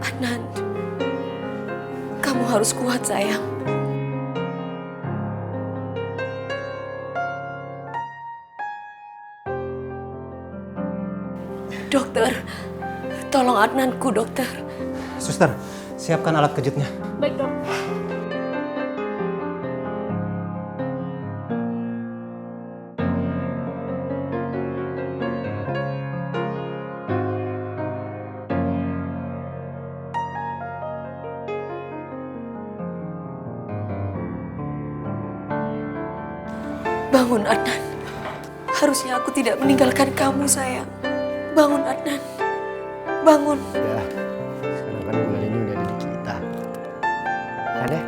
Adnan, kamu harus kuat sayang. Dokter, tolong Adnanku dokter. Suster, siapkan alat kejutnya. Baik dok. Bangun Adnan. Harusnya aku tidak meninggalkan kamu sayang. Bangun Adnan. Bangun. Ya, sekarang kan bulan ini udah ada di kita. Kan ya?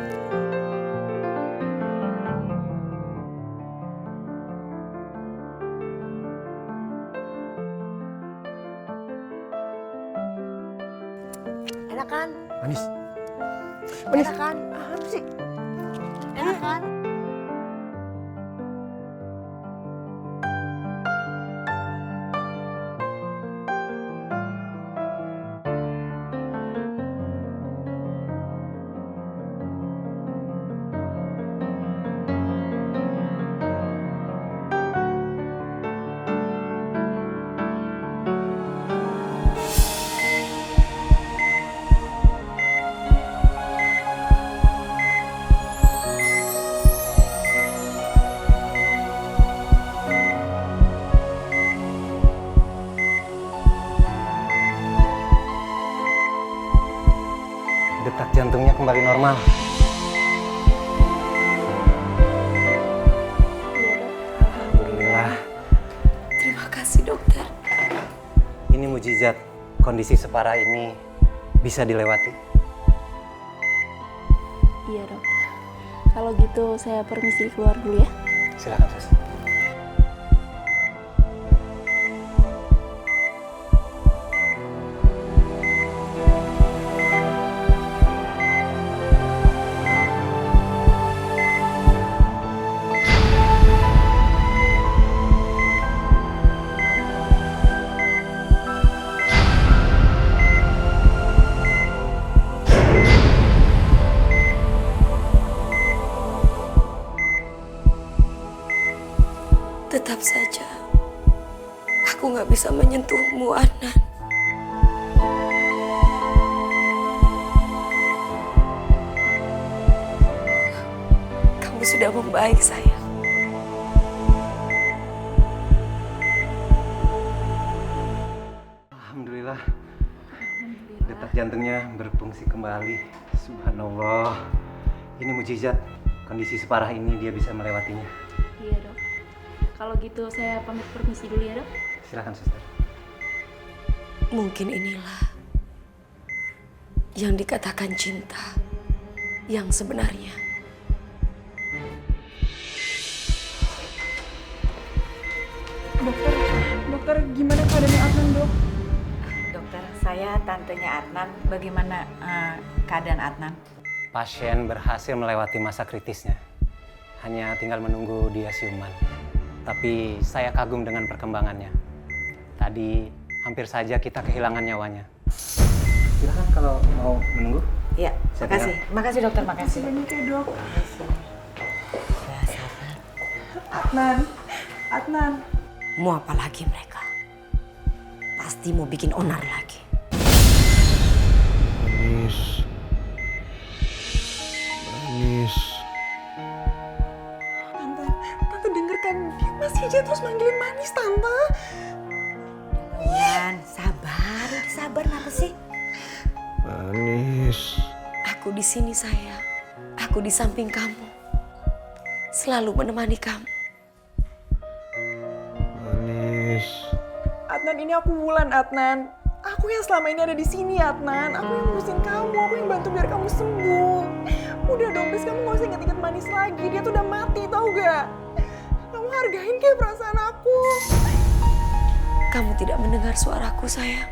Enak kan? Manis. Manis. Enak kan? Apa sih? Enak kan? Detak jantungnya kembali normal. Alhamdulillah. Terima kasih dokter. Ini mujizat. Kondisi separah ini bisa dilewati. Iya dok. Kalau gitu saya permisi keluar dulu ya. Silakan, Sus. Tetap saja, aku nggak bisa menyentuhmu, Adnan. Kamu sudah membaik, sayang. Alhamdulillah. Detak jantungnya berfungsi kembali. Subhanallah. Ini mujizat. Kondisi separah ini dia bisa melewatinya. Iya dok. Kalau gitu saya pamit permisi dulu ya dok. Silakan, Suster. Mungkin inilah yang dikatakan cinta yang sebenarnya. Dokter, gimana keadaannya Adnan, dok? Dokter, saya tantenya Adnan. Bagaimana keadaan Adnan? Pasien berhasil melewati masa kritisnya. Hanya tinggal menunggu dia siuman. Tapi saya kagum dengan perkembangannya. Tadi hampir saja kita kehilangan nyawanya. Silakan kalau mau menunggu. Iya, Saya makasih. Makasih dokter, makasih. Banyak ya, dok. Makasih. Ya, sabar. Adnan. Mau apa lagi mereka? Pasti mau bikin onar lagi. Manis. Manis. Tante dengarkan. Dia masih aja terus manggilin manis, Tante. Yan, sabar. Udah sabar, kenapa sih? Manis. Aku di sini sayang. Aku di samping kamu. Selalu menemani kamu. Manis. Adnan, ini aku Wulan, Adnan. Aku yang selama ini ada di sini, Adnan. Aku yang ngurusin kamu, aku yang bantu biar kamu sembuh. Udah dong, please, kamu gak usah inget-inget manis lagi. Dia tuh udah mati, tau gak? Kamu hargain kayak perasaan aku. Kamu tidak mendengar suaraku sayang.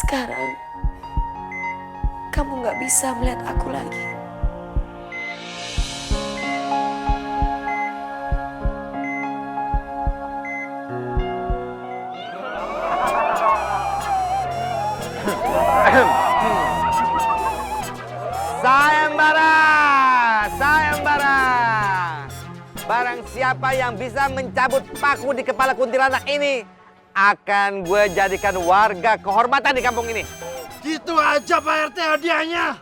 Sekarang, kamu gak bisa melihat aku lagi. siapa yang bisa mencabut paku di kepala kuntilanak ini akan gue jadikan warga kehormatan di kampung ini. Gitu aja Pak RT hadiahnya.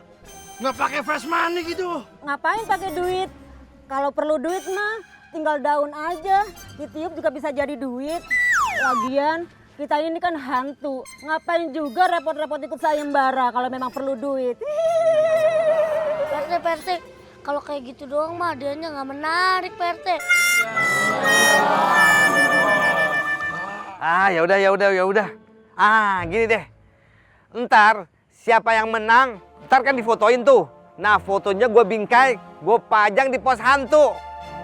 Nggak pakai flash money gitu. Ngapain pakai duit? Kalau perlu duit mah tinggal daun aja. Ditiup juga bisa jadi duit. Lagian kita ini kan hantu. Ngapain juga repot-repot ikut sayembara kalau memang perlu duit. PRT, kalau kayak gitu doang mah hadiahnya nggak menarik PRT. Ya udah. Gini deh. Ntar siapa yang menang, ntar kan difotoin tuh. Nah fotonya gue bingkai, gue pajang di pos hantu.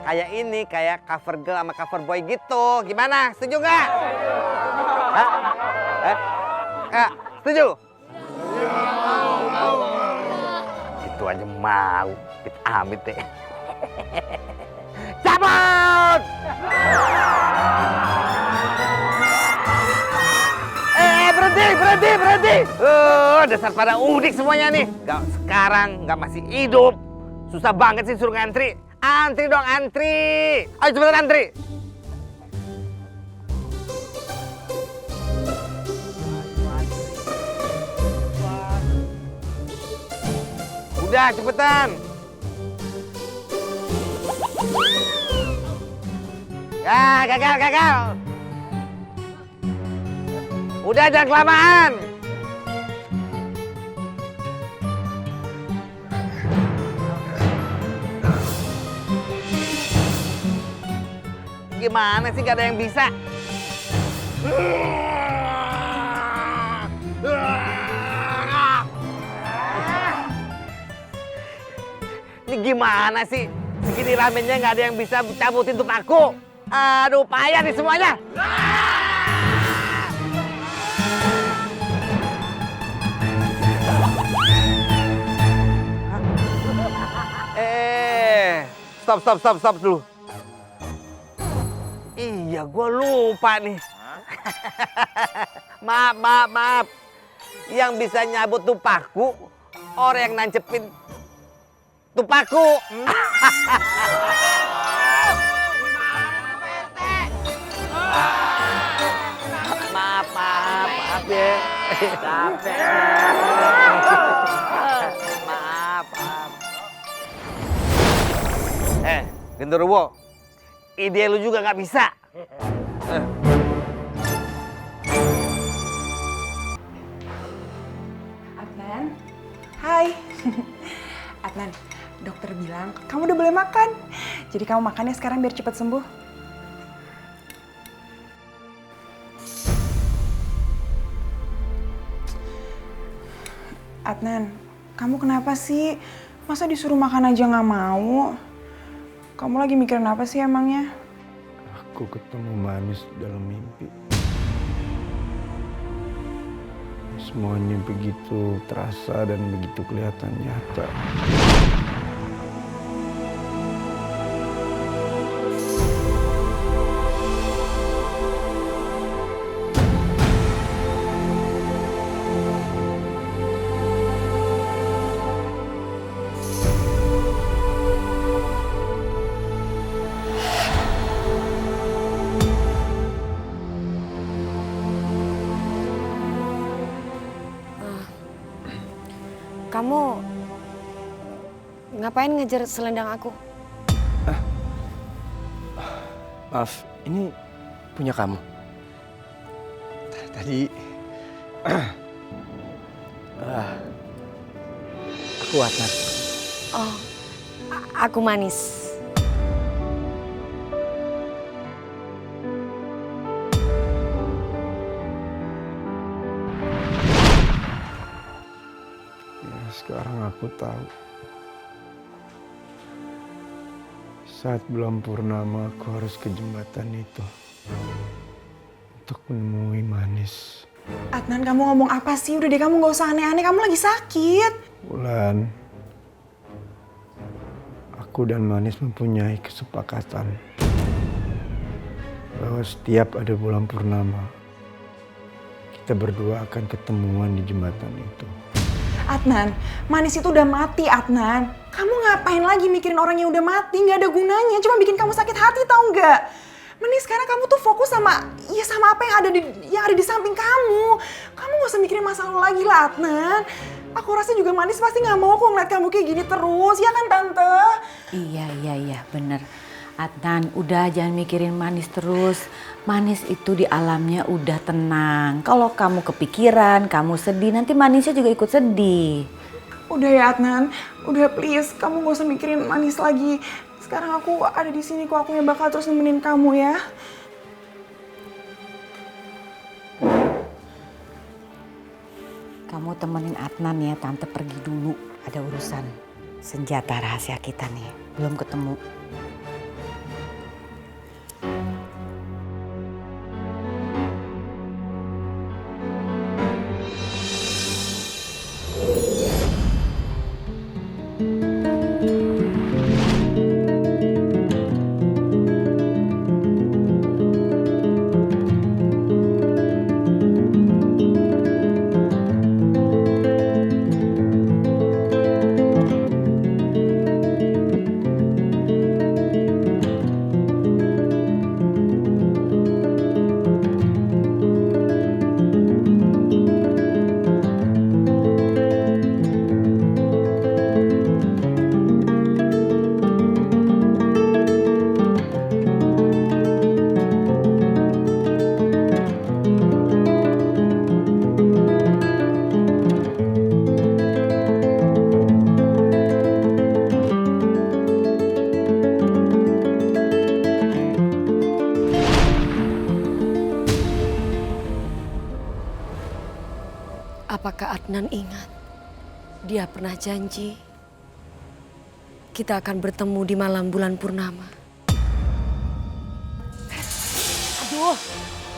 Kayak ini, kayak cover girl sama cover boy gitu. Gimana? Setuju nggak? Setuju? Itu aja mau. Amit deh. Cabut! Berhenti! Dasar pada udik semuanya nih. Sekarang nggak masih hidup. Susah banget sih suruh ngantri. Antri dong, antri. Ayo cepetan antri. Udah cepetan. Ya, gagal. Udah jangan kelamaan. Gimana sih gak ada yang bisa? Ini gimana sih? Segini ramennya gak ada yang bisa cabutin tuh paku. Aduh payah nih semuanya. Stop dulu. Iya, gue lupa nih. Maaf. Yang bisa nyabut tuh paku, orang yang nancepin tuh paku. Maaf ya. Capek. Maaf. Genderuwo, ide lu juga nggak bisa. Adnan, hai. Adnan, dokter bilang kamu udah boleh makan. Jadi kamu makannya sekarang biar cepat sembuh. Adnan, kamu kenapa sih? Masa disuruh makan aja nggak mau? Kamu lagi mikirin apa sih emangnya? Aku ketemu Manis dalam mimpi. Semuanya begitu terasa dan begitu kelihatan nyata. Kamu ngapain ngejar selendang aku? Maaf, ini punya kamu. Tadi aku Adnan. Oh, aku Manis. Sekarang aku tahu. Saat bulan purnama aku harus ke jembatan itu. Untuk menemui Manis. Adnan, kamu ngomong apa sih? Udah deh, kamu gak usah aneh-aneh, kamu lagi sakit. Bulan. Aku dan Manis mempunyai kesepakatan. Bahwa setiap ada bulan purnama, kita berdua akan ketemuan di jembatan itu. Adnan, Manis itu udah mati, Adnan. Kamu ngapain lagi mikirin orang yang udah mati? Nggak ada gunanya, cuma bikin kamu sakit hati, tau nggak? Mending sekarang kamu tuh fokus sama apa yang ada di samping kamu. Kamu nggak usah mikirin masa lalu lagi lah, Adnan. Aku rasa juga Manis pasti nggak mau kok ngeliat kamu kayak gini terus, ya kan Tante? Iya, bener. Adnan, udah jangan mikirin Manis terus. Manis itu di alamnya udah tenang. Kalau kamu kepikiran, kamu sedih, nanti Manisnya juga ikut sedih. Udah ya Adnan, udah please, kamu gak usah mikirin Manis lagi. Sekarang aku ada di sini kok, aku yang bakal terus nemenin kamu ya. Kamu temenin Adnan ya, Tante pergi dulu. Ada urusan senjata rahasia kita nih, belum ketemu. Apakah Adnan ingat? Dia pernah janji kita akan bertemu di malam bulan purnama. Aduh,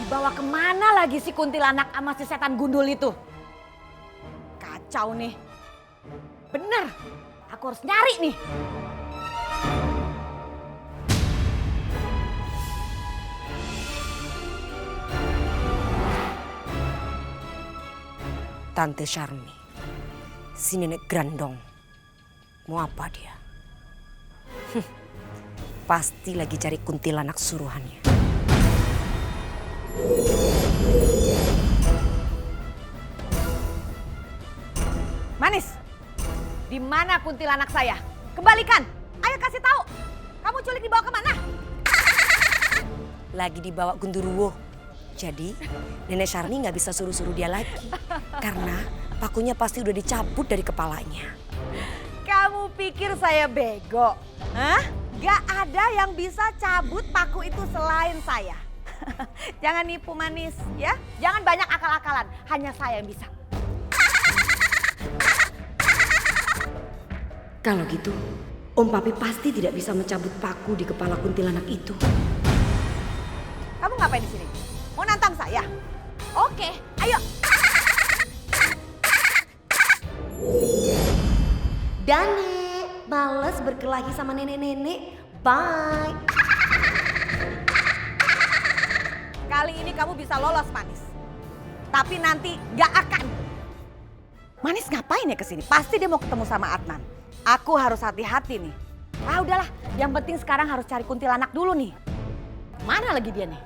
dibawa kemana lagi si kuntilanak sama si setan gundul itu? Kacau nih. Bener, aku harus nyari nih. Tante Charmi, si nenek grandong. Mau apa dia? Pasti lagi cari kuntilanak suruhannya. Manis, di mana kuntilanak saya? Kembalikan, ayo kasih tahu. Kamu culik dibawa kemana? Lagi dibawa Gundurwo. Jadi nenek Charmi nggak bisa suruh-suruh dia lagi. Karena pakunya pasti udah dicabut dari kepalanya. Kamu pikir saya bego? Hah? Gak ada yang bisa cabut paku itu selain saya. Jangan nipu Manis ya. Jangan banyak akal-akalan. Hanya saya yang bisa. Kalau gitu, Om Papi pasti tidak bisa mencabut paku di kepala kuntilanak itu. Kamu ngapain di sini? Mau nantang saya? Oke, ayo. Dane, males berkelahi sama nenek-nenek. Bye. Kali ini kamu bisa lolos Manis. Tapi nanti gak akan. Manis ngapain ya kesini? Pasti dia mau ketemu sama Adnan. Aku harus hati-hati nih. Ah udahlah, yang penting sekarang harus cari kuntilanak dulu nih. Mana lagi dia nih?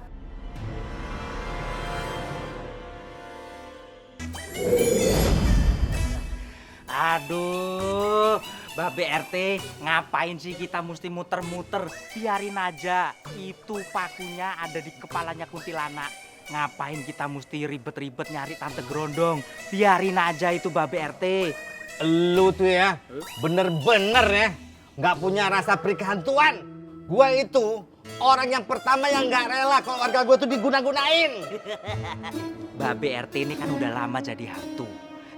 Aduh, Babe RT, ngapain sih kita mesti muter-muter? Biarin aja, itu pakunya ada di kepalanya kuntilanak. Ngapain kita mesti ribet-ribet nyari Tante Grondong? Biarin aja itu Babe RT. Lu tuh ya, bener-bener ya, nggak punya rasa peri kehantuan. Gua itu orang yang pertama yang nggak rela kalau warga gua tuh diguna-gunain. Babe RT ini kan udah lama jadi hantu.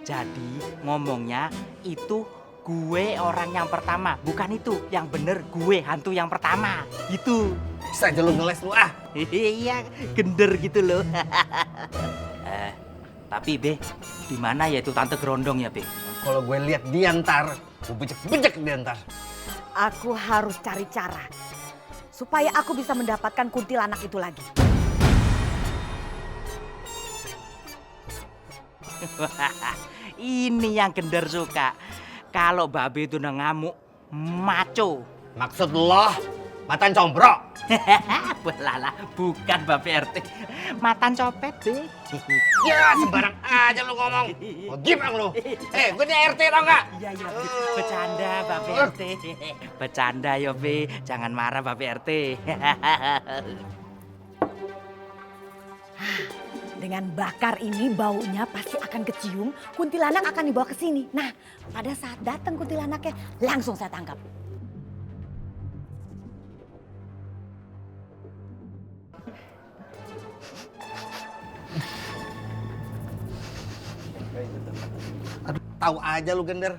Jadi ngomongnya itu gue orang yang pertama, bukan itu. Yang bener gue hantu yang pertama, gitu. Bisa aja lu ngeles lu ah. Iya, gender gitu loh. Tapi Be, di mana ya itu Tante Grondong ya Be? Kalau gue lihat dia ntar, gue bejek-bejek dia ntar. Aku harus cari cara supaya aku bisa mendapatkan kuntilanak itu lagi. Ini yang Gender suka. Kalau babe itu udah ngamuk, maco. Maksud lo, matan combrok? Belala, bukan babe RT. Matan copet, Be. Ya, sembarang aja lu ngomong. Oh, gimana lu? Gue ini RT tau nggak? Iya, bercanda babe RT. Bercanda yo, Be. Jangan marah babe RT. Dengan bakar ini baunya pasti akan kecium, kuntilanak akan dibawa ke sini. Nah, pada saat datang kuntilanaknya langsung saya tangkap. Aduh, tahu aja lu Gender.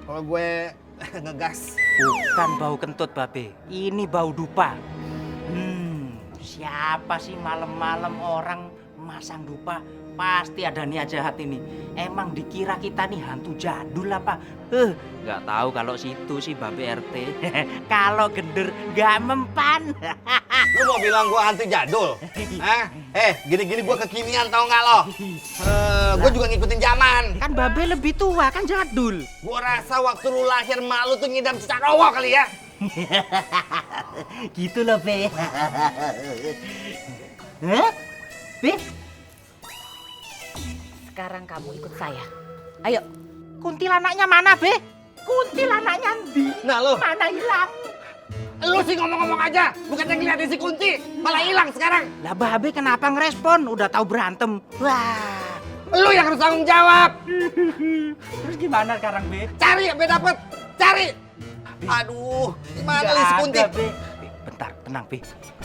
Kalau gue ngegas. Bukan bau kentut babe, ini bau dupa. Siapa sih malam-malam orang masang dupa? Pasti ada niat jahat ini. Emang dikira kita nih hantu jadul apa? Nggak tahu kalau situ sih babe RT. Kalau Gender nggak mempan. Lu mau bilang gua hantu jadul? Hah? Gini-gini gua kekinian tau nggak lo? Gua juga ngikutin zaman. Kan babe lebih tua, kan jadul. Gua rasa waktu lu lahir mak lu tuh ngidam cicak rawa kali ya. Gitu loh, Be. Hah? Be? Sekarang kamu ikut saya. Ayo. Kuntilanaknya mana, Be? Kuntilanaknya di Nah lu, mana hilang? lu sih ngomong-ngomong aja, bukan yang ngeliatin si Kunti, malah hilang sekarang. Lah babe kenapa ngerespon? Udah tahu berantem. Wah. Lu yang harus tanggung jawab. Terus gimana sekarang, Be? Cari sampai dapet, cari. Aduh, gimana Nggak nih si Kunti? ada, Be. Bentar, tenang, Be.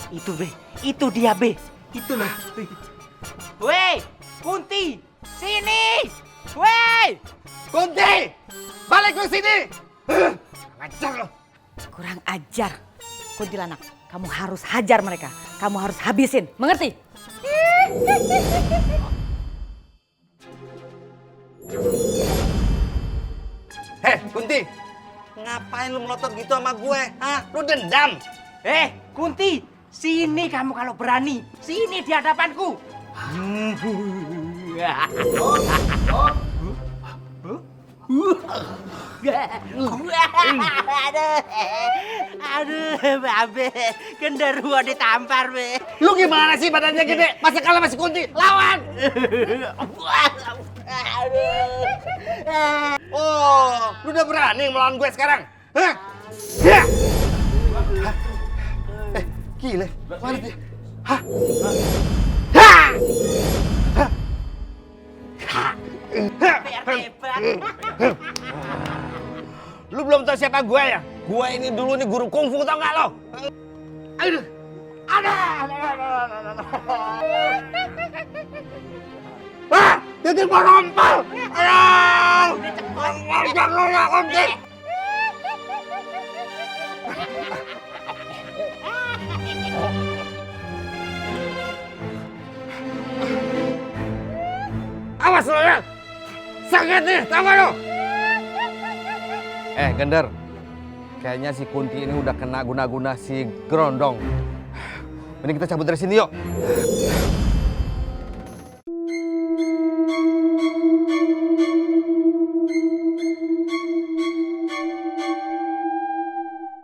Itu, Be. Itu dia, Be. Itu loh. Weh, Kunti, sini. Weh, Kunti, balik ke sini. Ngajar lo. Kurang ajar. Kuntilanak, kamu harus hajar mereka. Kamu harus habisin, mengerti? Kunti, ngapain lu melotot gitu sama gue? Hah? Lu dendam? Kunti, sini kamu kalau berani. Sini di hadapanku. Aduh, babe, genderuwo ditampar, Be. Lu gimana sih badannya gede? Masa kalah masih Kunti? Lawan! Oh, lu udah berani melawan gue sekarang? Hah? Ya! Hah? Gila, mana dia? Hah? Hah? Hah? Hebat. Lu belum tahu siapa gue ya? Gue ini dulu nih guru kungfu, tau gak lo? Aduh! Ah! Titik mau rompal! Aduh! Ngajak lu ya, Kunti! Awas lo ya! Sakit nih, tau gak lo? Gender. Kayaknya si Kunti ini udah kena guna-guna si Grondong. Mending kita cabut dari sini yuk.